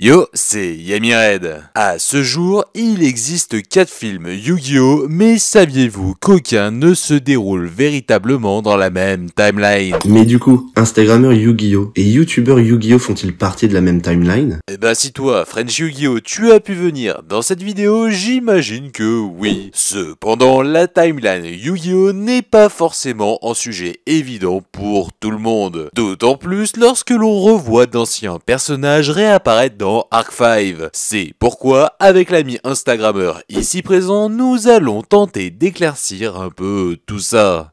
Yo, c'est Yamired. À ce jour, il existe 4 films Yu-Gi-Oh, mais saviez-vous qu'aucun ne se déroule véritablement dans la même timeline? Mais du coup, Instagrammeur Yu-Gi-Oh et YouTubeur Yu-Gi-Oh font-ils partie de la même timeline? Eh ben si toi, French Yu-Gi-Oh, tu as pu venir dans cette vidéo, j'imagine que oui. Cependant, la timeline Yu-Gi-Oh n'est pas forcément un sujet évident pour tout le monde. D'autant plus lorsque l'on revoit d'anciens personnages réapparaître dans Arc 5. C'est pourquoi, avec l'ami Instagrammeur ici présent, nous allons tenter d'éclaircir un peu tout ça.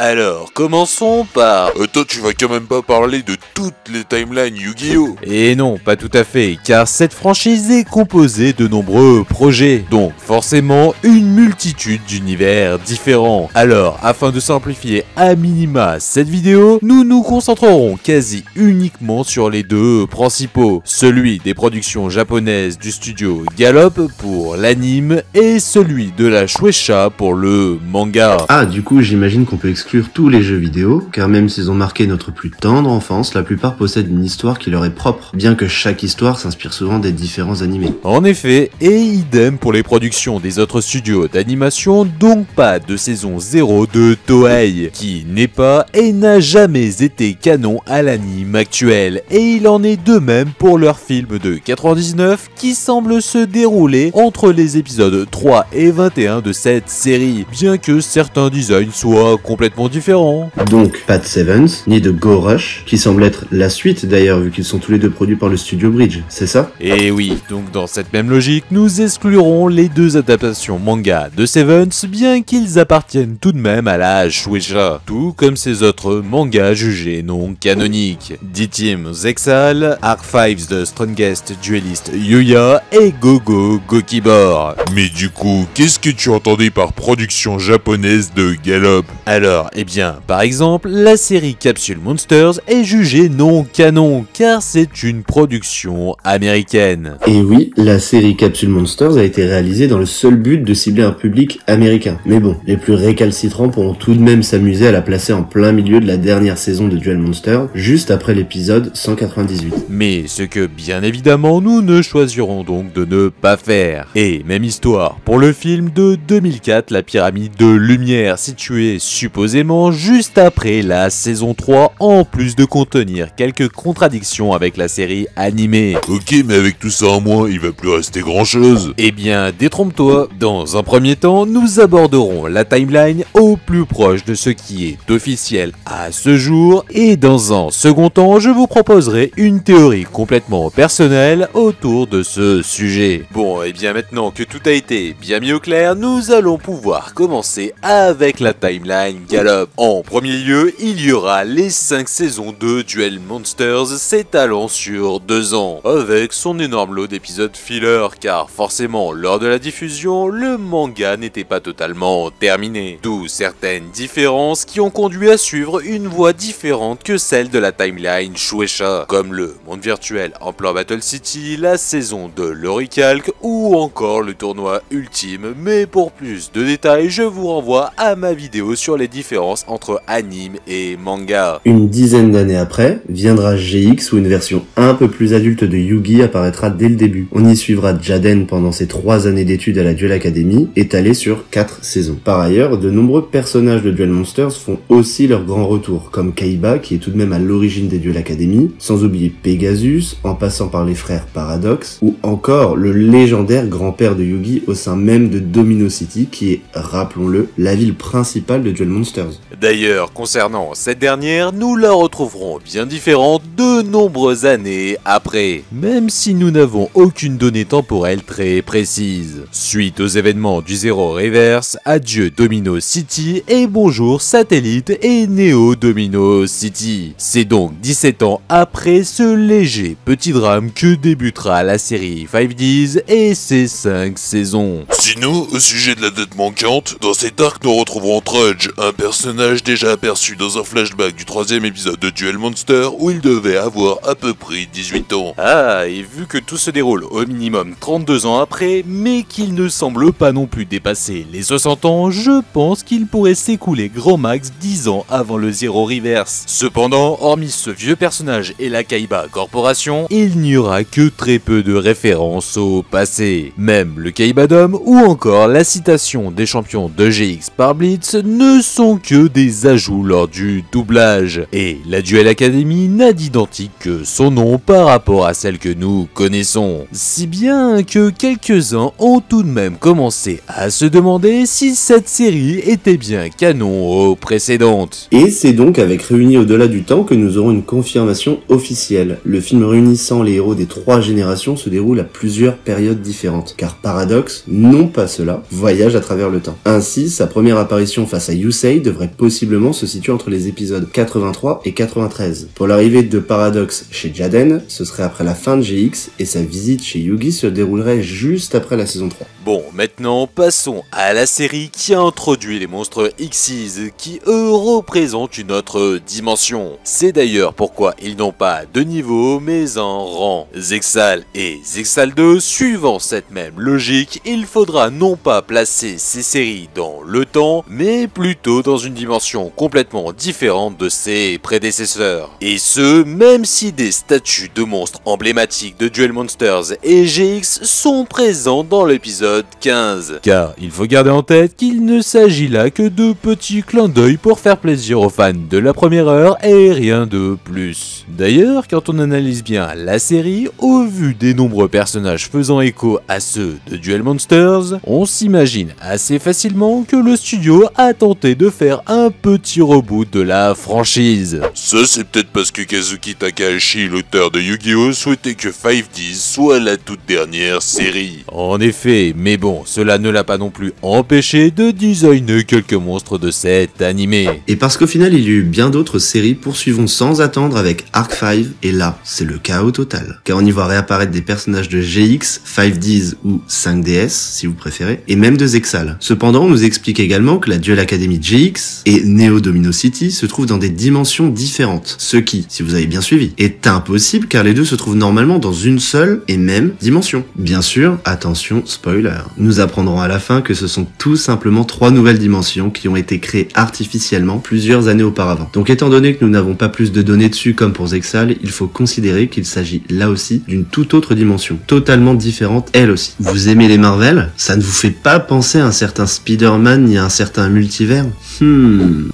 Alors, commençons par... Toi, tu vas quand même pas parler de toutes les timelines Yu-Gi-Oh! Et non, pas tout à fait, car cette franchise est composée de nombreux projets, donc forcément une multitude d'univers différents. Alors, afin de simplifier à minima cette vidéo, nous nous concentrerons quasi uniquement sur les deux principaux, celui des productions japonaises du studio Gallop pour l'anime et celui de la Shueisha pour le manga. Ah, du coup, j'imagine qu'on peut exclure tous les jeux vidéo, car même s'ils ont marqué notre plus tendre enfance, la plupart possèdent une histoire qui leur est propre, bien que chaque histoire s'inspire souvent des différents animés. En effet, et idem pour les productions des autres studios d'animation, donc pas de saison 0 de Toei, qui n'est pas et n'a jamais été canon à l'anime actuel, et il en est de même pour leur film de 99 qui semble se dérouler entre les épisodes 3 et 21 de cette série, bien que certains designs soient complètement différents. Donc, pas de Sevens, ni de Go Rush, qui semble être la suite d'ailleurs vu qu'ils sont tous les deux produits par le studio Bridge, c'est ça? Et oui, donc dans cette même logique, nous exclurons les deux adaptations manga de Sevens, bien qu'ils appartiennent tout de même à la Shueisha, tout comme ces autres mangas jugés non canoniques. D-Team Zexal, Arc 5 The Strongest Duelist Yuya et Gogo Gokibor. Mais du coup, qu'est-ce que tu entendais par production japonaise de Gallop? Alors, eh bien, par exemple, la série Capsule Monsters est jugée non canon, car c'est une production américaine. Et oui, la série Capsule Monsters a été réalisée dans le seul but de cibler un public américain. Mais bon, les plus récalcitrants pourront tout de même s'amuser à la placer en plein milieu de la dernière saison de Duel Monster, juste après l'épisode 198. Mais ce que, bien évidemment, nous ne choisirons donc de ne pas faire. Et même histoire pour le film de 2004, La Pyramide de Lumière, située supposément juste après la saison 3, en plus de contenir quelques contradictions avec la série animée. Ok, mais avec tout ça en moins, il va plus rester grand chose. Eh bien, détrompe-toi, dans un premier temps, nous aborderons la timeline au plus proche de ce qui est officiel à ce jour, et dans un second temps, je vous proposerai une théorie complètement personnelle autour de ce sujet. Bon, et bien maintenant que tout a été bien mis au clair, nous allons pouvoir commencer avec la timeline Gallop. En premier lieu, il y aura les 5 saisons de Duel Monsters s'étalant sur 2 ans, avec son énorme lot d'épisodes filler, car forcément, lors de la diffusion, le manga n'était pas totalement terminé. D'où certaines différences qui ont conduit à suivre une voie différente que celle de la timeline Shueisha, comme le monde virtuel en plan Battle City, la saison de l'Oricalc ou encore le tournoi ultime, mais pour plus de détails, je vous renvoie à ma vidéo sur les différences entre anime et manga. Une dizaine d'années après, viendra GX où une version un peu plus adulte de Yugi apparaîtra dès le début. On y suivra Jaden pendant ses 3 années d'études à la Duel Academy, étalées sur 4 saisons. Par ailleurs, de nombreux personnages de Duel Monsters font aussi leur grand retour, comme Kaiba qui est tout de même à l'origine des Duel Academy, sans oublier Pegasus, en passant par les frères Paradox, ou encore le légendaire grand-père de Yugi au sein même de Domino City qui est, rappelons-le, la ville principale de Duel Monsters. Monsters. D'ailleurs, concernant cette dernière, nous la retrouverons bien différente de nombreuses années après, même si nous n'avons aucune donnée temporelle très précise. Suite aux événements du Zero Reverse, adieu Domino City et bonjour Satellite et Neo Domino City. C'est donc 17 ans après ce léger petit drame que débutera la série 5Ds et ses 5 saisons. Sinon, au sujet de la dette manquante, dans cet arc nous retrouverons Trudge, un personnage déjà aperçu dans un flashback du 3e épisode de Duel Monster où il devait avoir à peu près 18 ans. Ah, et vu que tout se déroule au minimum 32 ans après, mais qu'il ne semble pas non plus dépasser les 60 ans, je pense qu'il pourrait s'écouler grand max 10 ans avant le Zero Reverse. Cependant, hormis ce vieux personnage et la Kaiba Corporation, il n'y aura que très peu de références au passé. Même le Kaiba Dome ou encore la citation des champions de GX par Blitz ne sont que des ajouts lors du doublage. Et la Duel Academy n'a d'identique que son nom par rapport à celle que nous connaissons. Si bien que quelques-uns ont tout de même commencé à se demander si cette série était bien canon aux précédentes. Et c'est donc avec Réunis au-delà du temps que nous aurons une confirmation officielle. Le film réunissant les héros des 3 générations se déroule à plusieurs périodes différentes, car Paradox, non pas cela, voyage à travers le temps. Ainsi, sa première apparition face à Yusei devrait possiblement se situer entre les épisodes 83 et 93. Pour l'arrivée de Paradox chez Jaden, ce serait après la fin de GX, et sa visite chez Yugi se déroulerait juste après la saison 3. Bon, maintenant passons à la série qui a introduit les monstres Xyz, qui eux représentent une autre dimension. C'est d'ailleurs pourquoi ils n'ont pas de niveau mais un rang. Zexal et Zexal 2, suivant cette même logique, il faudra non pas placer ces séries dans le temps, mais plutôt dans une dimension complètement différente de ses prédécesseurs. Et ce, même si des statues de monstres emblématiques de Duel Monsters et GX sont présents dans l'épisode 15. Car il faut garder en tête qu'il ne s'agit là que de petits clins d'œil pour faire plaisir aux fans de la première heure et rien de plus. D'ailleurs, quand on analyse bien la série, au vu des nombreux personnages faisant écho à ceux de Duel Monsters, on s'imagine assez facilement que le studio a tenté de faire un petit reboot de la franchise. Ça c'est peut-être parce que Kazuki Takahashi, l'auteur de Yu-Gi-Oh, souhaitait que 5Ds soit la toute dernière série. En effet, mais bon, cela ne l'a pas non plus empêché de designer quelques monstres de cet animé. Et parce qu'au final il y a eu bien d'autres séries, poursuivons sans attendre avec Arc 5, et là, c'est le chaos total. Car on y voit réapparaître des personnages de GX, 5Ds ou 5DS, si vous préférez, et même de Zexal. Cependant, on nous explique également que la Duel Academy GX et Neo Domino City se trouvent dans des dimensions différentes. Ce qui, si vous avez bien suivi, est impossible car les deux se trouvent normalement dans une seule et même dimension. Bien sûr, attention, spoiler. Nous apprendrons à la fin que ce sont tout simplement 3 nouvelles dimensions qui ont été créées artificiellement plusieurs années auparavant. Donc étant donné que nous n'avons pas plus de données dessus comme pour Zexal, il faut considérer qu'il s'agit là aussi d'une toute autre dimension, totalement différente elle aussi. Vous aimez les Marvel? Ça ne vous fait pas penser à un certain Spider-Man ni à un certain multivers?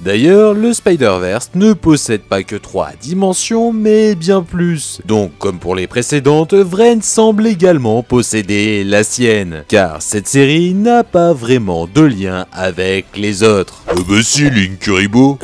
D'ailleurs, le Spider-Verse ne possède pas que 3 dimensions, mais bien plus. Donc, comme pour les précédentes, Vren semble également posséder la sienne, car cette série n'a pas vraiment de lien avec les autres. Bah si, Link Kuribo.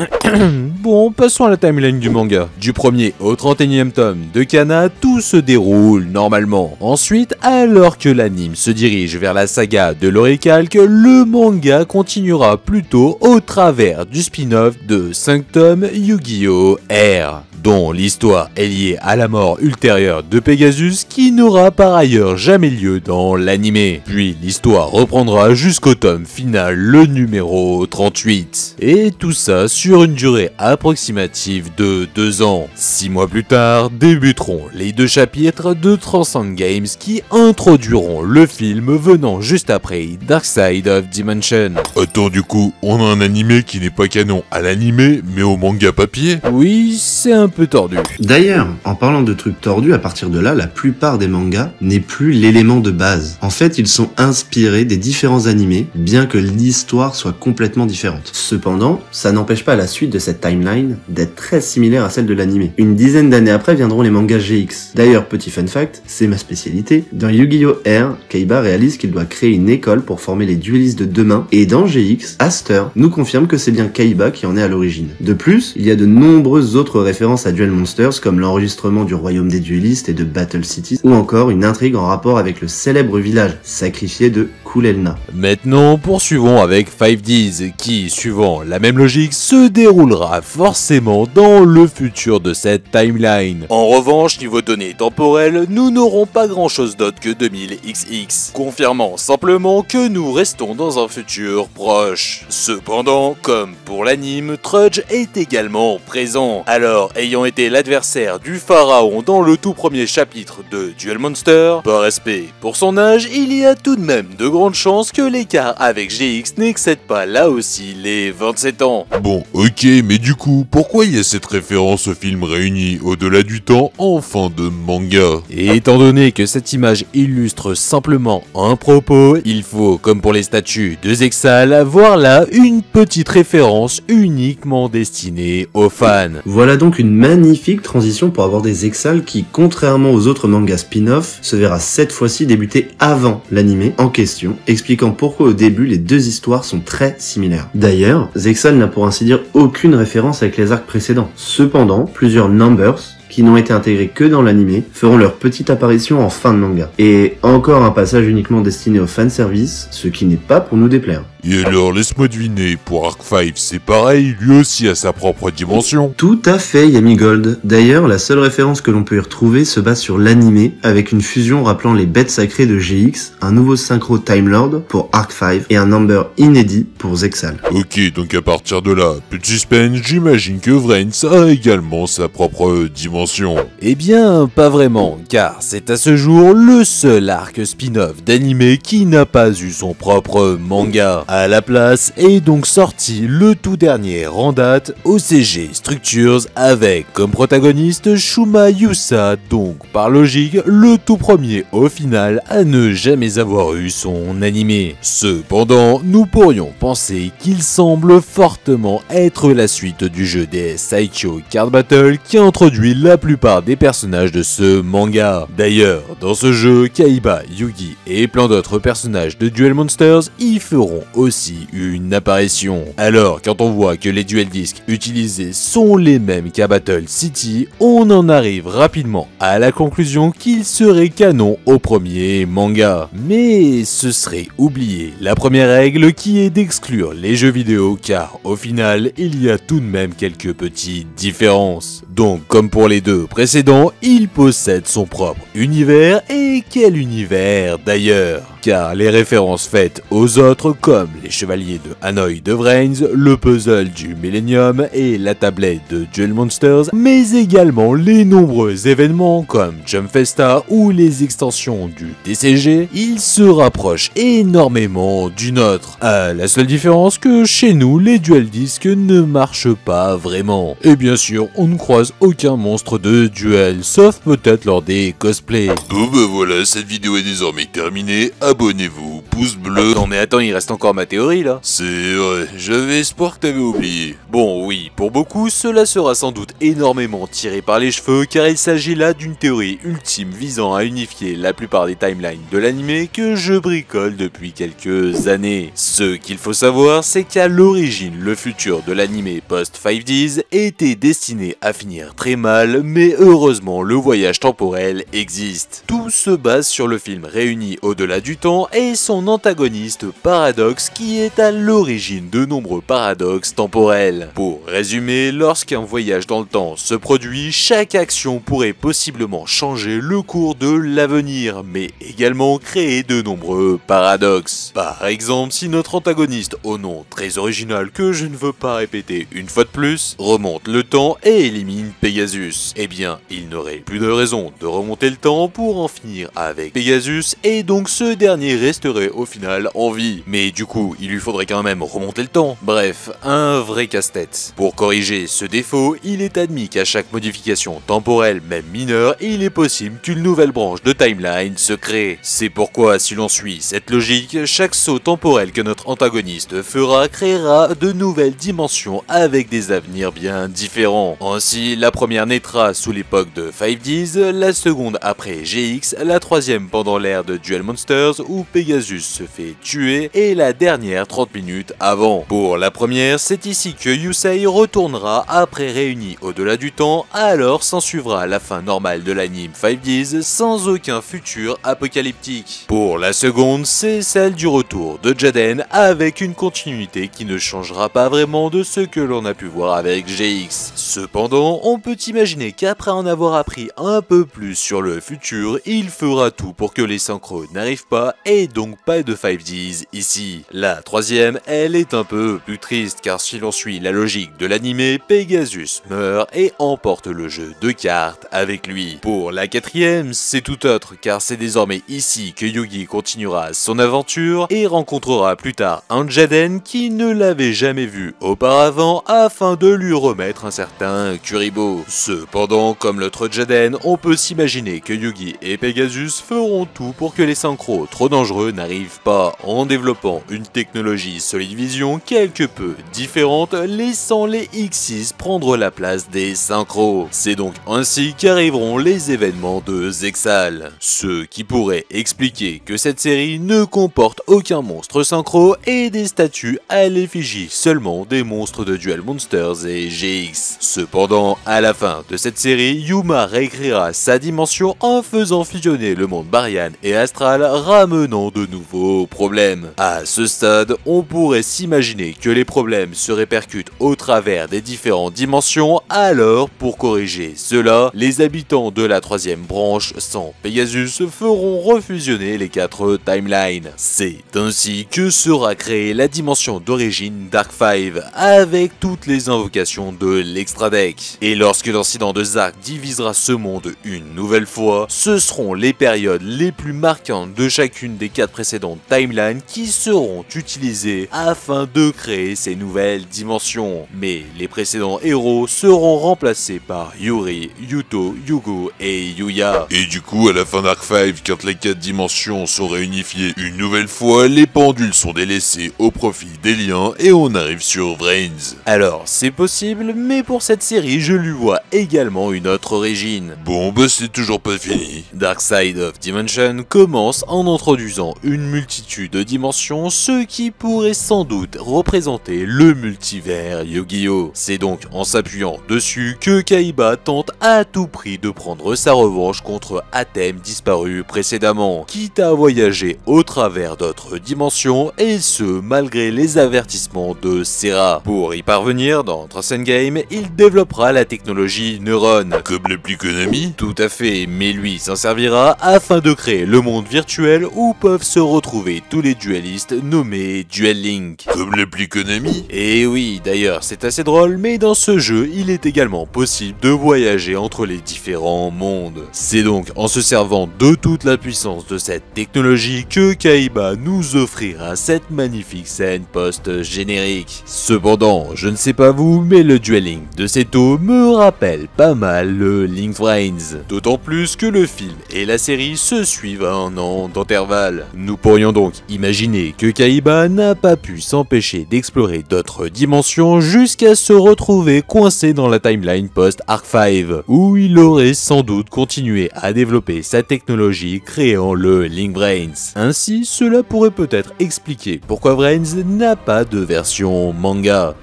Bon, passons à la timeline du manga. Du premier au 31e tome de Kana, tout se déroule normalement. Ensuite, alors que l'anime se dirige vers la saga de l'Oricalque, le manga continuera plutôt au travers du spin-off de 5 tomes Yu-Gi-Oh! R, dont l'histoire est liée à la mort ultérieure de Pegasus qui n'aura par ailleurs jamais lieu dans l'animé. Puis l'histoire reprendra jusqu'au tome final, le numéro 38. Et tout ça sur une durée approximative de 2 ans. 6 mois plus tard, débuteront les 2 chapitres de Transcend Games qui introduiront le film venant juste après Dark Side of Dimension. Attends, du coup, on a un animé qui n'est pas canon à l'animé, mais au manga papier? Oui, c'est un peu tordu. D'ailleurs, en parlant de trucs tordus, à partir de là, la plupart des mangas n'est plus l'élément de base. En fait, ils sont inspirés des différents animés, bien que l'histoire soit complètement différente. Cependant, ça n'empêche pas la suite de cette timeline d'être très similaire à celle de l'animé. Une dizaine d'années après viendront les mangas GX. D'ailleurs, petit fun fact, c'est ma spécialité, dans Yu-Gi-Oh! R, Kaiba réalise qu'il doit créer une école pour former les duellistes de demain, et dans GX, Aster nous confirme que c'est bien Kaiba qui en est à l'origine. De plus, il y a de nombreuses autres références à Duel Monsters, comme l'enregistrement du royaume des duellistes et de Battle Cities, ou encore une intrigue en rapport avec le célèbre village sacrifié de Kulelna. Maintenant, poursuivons avec 5Ds, qui, suivant la même logique, se déroulera forcément dans le futur de cette timeline. En revanche, niveau données temporelles, nous n'aurons pas grand chose d'autre que 2000XX, confirmant simplement que nous restons dans un futur proche. Cependant, comme pour l'anime, Trudge est également présent. Alors, ayant été l'adversaire du pharaon dans le tout premier chapitre de Duel Monster, par respect pour son âge, il y a tout de même de grandes chances que l'écart avec GX n'excède pas là aussi les 27 ans. Bon, ok, mais du coup, pourquoi il y a cette référence au film réuni au-delà du temps en fin de manga? Et étant donné que cette image illustre simplement un propos, il faut, comme pour les statues de Zexal, voir là une petite référence uniquement destinée aux fans. Voilà donc une magnifique transition pour avoir des Exals qui, contrairement aux autres mangas spin-off, se verra cette fois-ci débuter avant l'animé en question, expliquant pourquoi au début les deux histoires sont très similaires. D'ailleurs, Zexal n'a pour ainsi dire aucune référence avec les arcs précédents. Cependant, plusieurs numbers, qui n'ont été intégrés que dans l'animé, feront leur petite apparition en fin de manga. Et encore un passage uniquement destiné au fanservice, ce qui n'est pas pour nous déplaire. Et alors, laisse-moi deviner, pour Arc 5, c'est pareil, lui aussi a sa propre dimension. Tout à fait, Yami Gold. D'ailleurs, la seule référence que l'on peut y retrouver se base sur l'animé, avec une fusion rappelant les bêtes sacrées de GX, un nouveau synchro Time Lord pour Arc 5 et un number inédit pour Zexal. Ok, donc à partir de là, plus de suspense, j'imagine que Vrains a également sa propre dimension. Eh bien, pas vraiment, car c'est à ce jour le seul arc spin-off d'animé qui n'a pas eu son propre manga. À la place est donc sorti le tout dernier en date, OCG Structures, avec comme protagoniste Shuma Yusa, donc par logique le tout premier au final à ne jamais avoir eu son animé. Cependant, nous pourrions penser qu'il semble fortement être la suite du jeu des Saicho Card Battle qui introduit la plupart des personnages de ce manga. D'ailleurs, dans ce jeu, Kaiba, Yugi et plein d'autres personnages de Duel Monsters y feront aussi une apparition. Alors, quand on voit que les duel disques utilisés sont les mêmes qu'à Battle City, on en arrive rapidement à la conclusion qu'il serait canon au premier manga. Mais ce serait oublier la première règle qui est d'exclure les jeux vidéo car au final, il y a tout de même quelques petites différences. Donc, comme pour les deux précédents, il possède son propre univers et quel univers d'ailleurs? Car les références faites aux autres comme les chevaliers de Hanoi de Vrains, le puzzle du Millennium et la tablette de Duel Monsters, mais également les nombreux événements comme Jump Festa ou les extensions du TCG, ils se rapprochent énormément du nôtre. À la seule différence que chez nous, les duel disques ne marchent pas vraiment. Et bien sûr, on ne croise aucun monstre de duel, sauf peut-être lors des cosplays. Bon bah voilà, cette vidéo est désormais terminée, abonnez-vous, pouce bleu. Non mais attends, il reste encore ma théorie là. C'est vrai, j'avais espoir que t'avais oublié. Bon oui, pour beaucoup, cela sera sans doute énormément tiré par les cheveux car il s'agit là d'une théorie ultime visant à unifier la plupart des timelines de l'anime que je bricole depuis quelques années. Ce qu'il faut savoir, c'est qu'à l'origine, le futur de l'anime post-5Ds était destiné à finir très mal, mais heureusement le voyage temporel existe. Tout se base sur le film Réuni au-delà du temps et son antagoniste Paradox qui est à l'origine de nombreux paradoxes temporels. Pour résumer, lorsqu'un voyage dans le temps se produit, chaque action pourrait possiblement changer le cours de l'avenir, mais également créer de nombreux paradoxes. Par exemple, si notre antagoniste au nom très original que je ne veux pas répéter une fois de plus, remonte le temps et élimine Pegasus, eh bien, il n'aurait plus de raison de remonter le temps pour en finir avec Pegasus et donc ce dernier resterait au final en vie. Mais du coup, il lui faudrait quand même remonter le temps. Bref, un vrai casse-tête. Pour corriger ce défaut, il est admis qu'à chaque modification temporelle, même mineure, il est possible qu'une nouvelle branche de timeline se crée. C'est pourquoi, si l'on suit cette logique, chaque saut temporel que notre antagoniste fera créera de nouvelles dimensions avec des avenirs bien différents. Ainsi, la première naîtra sous l'époque de 5Ds, la seconde après GX, la troisième pendant l'ère de Duel Monsters où Pegasus se fait tuer et la dernière 30 minutes avant. Pour la première, c'est ici que Yusei retournera après réuni au-delà du temps, alors s'ensuivra la fin normale de l'anime 5Ds sans aucun futur apocalyptique. Pour la seconde, c'est celle du retour de Jaden avec une continuité qui ne changera pas vraiment de ce que l'on a pu voir avec GX. Cependant, on peut imaginer qu'après en avoir appris un peu plus sur le futur, il fera tout pour que les synchros n'arrivent pas et donc pas de 5Ds ici. La troisième, elle est un peu plus triste car si l'on suit la logique de l'animé, Pegasus meurt et emporte le jeu de cartes avec lui. Pour la quatrième, c'est tout autre car c'est désormais ici que Yugi continuera son aventure et rencontrera plus tard un Jaden qui ne l'avait jamais vu auparavant afin de lui remettre un certain Kuribo. Cependant, comme l'autre Jaden, on peut s'imaginer que Yugi et Pegasus feront tout pour que les synchros trop dangereux n'arrivent pas en développant une technologie Solid Vision quelque peu différente, laissant les X6 prendre la place des synchros. C'est donc ainsi qu'arriveront les événements de Zexal, ce qui pourrait expliquer que cette série ne comporte aucun monstre synchro et des statues à l'effigie seulement des monstres de Duel Monsters et GX. Cependant, à la fin de cette série, Yuma réécrira sa dimension en faisant fusionner le monde Barian et Astral, ramenant de nouveaux problèmes. À ce stade, on pourrait s'imaginer que les problèmes se répercutent au travers des différentes dimensions, alors pour corriger cela, les habitants de la troisième branche sans Pegasus feront refusionner les 4 timelines. C'est ainsi que sera créée la dimension d'origine Dark 5 avec toutes les invocations de l'Extra Deck. Et lorsque l'incident de Zack divisera ce monde une nouvelle fois, ce seront les périodes les plus marquantes de chacune des 4 précédentes timelines qui seront utilisées afin de créer ces nouvelles dimensions. Mais les précédents héros seront remplacés par Yuri, Yuto, Yugo et Yuya. Et du coup, à la fin d'Arc 5, quand les 4 dimensions sont réunifiées une nouvelle fois, les pendules sont délaissées au profit des liens et on arrive sur Vrains. Alors, c'est possible, mais pour cette série, je lui vois également une autre origine. Bon, bah c'est toujours pas fini. Dark Side of Dimension commence en introduisant une multitude de dimensions, ce qui pourrait sans doute représenter le multivers Yu-Gi-Oh! C'est donc en s'appuyant dessus que Kaiba tente à tout prix de prendre sa revanche contre Atem disparu précédemment, quitte à voyager au travers d'autres dimensions, et ce malgré les avertissements de Serra. Pour y parvenir, dans Transcend Game, il développera la technologie Neuron. Comme l'applique Konami? Tout à fait, mais lui s'en servira afin de créer le monde virtuel où peuvent se retrouver tous les duellistes nommés Duel Link. Comme l'applique Konami? Et oui, d'ailleurs c'est assez drôle, mais dans ce jeu, il est également possible de voyager entre les différents mondes. C'est donc en se servant de toute la puissance de cette technologie que Kaiba nous offrira cette magnifique scène post-générique. Cependant, je ne sais pas vous, mais le Duel Link de Seto me rappelle pas mal le Link Vrains. D'autant plus que le film et la série se suivent à 1 an d'intervalle. Nous pourrions donc imaginer que Kaiba n'a pas pu s'empêcher d'explorer d'autres dimensions jusqu'à se retrouver coincé dans la timeline post-Arc 5, où il aurait sans doute continué à développer sa technologie créant le Link Vrains. Ainsi, cela pourrait peut-être expliquer pourquoi Vrains n'a pas de version manga.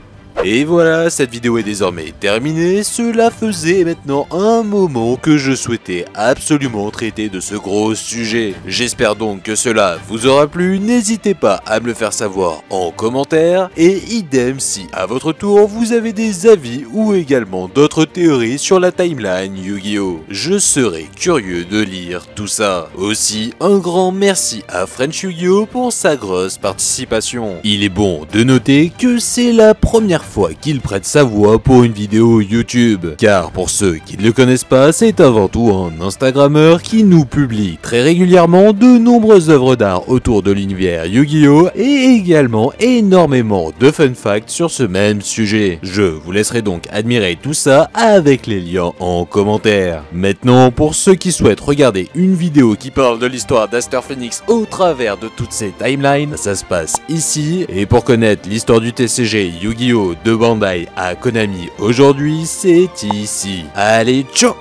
Et voilà, cette vidéo est désormais terminée. Cela faisait maintenant un moment que je souhaitais absolument traiter de ce gros sujet. J'espère donc que cela vous aura plu. N'hésitez pas à me le faire savoir en commentaire. Et idem si à votre tour vous avez des avis ou également d'autres théories sur la timeline Yu-Gi-Oh! Je serai curieux de lire tout ça. Aussi, un grand merci à French Yu-Gi-Oh! Pour sa grosse participation. Il est bon de noter que c'est la première fois qu'il prête sa voix pour une vidéo YouTube. Car pour ceux qui ne le connaissent pas, c'est avant tout un Instagrammeur qui nous publie très régulièrement de nombreuses œuvres d'art autour de l'univers Yu-Gi-Oh! Et également énormément de fun facts sur ce même sujet. Je vous laisserai donc admirer tout ça avec les liens en commentaire. Maintenant, pour ceux qui souhaitent regarder une vidéo qui parle de l'histoire d'Aster Phoenix au travers de toutes ces timelines, ça se passe ici. Et pour connaître l'histoire du TCG Yu-Gi-Oh! De Bandai à Konami aujourd'hui, c'est ici. Allez, ciao!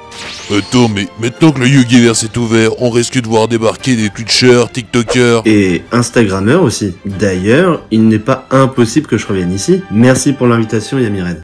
Attends, mais maintenant que le Yugiverse est ouvert, on risque de voir débarquer des Twitchers, TikTokers... Et Instagrammeurs aussi. D'ailleurs, il n'est pas impossible que je revienne ici. Merci pour l'invitation, Yamired.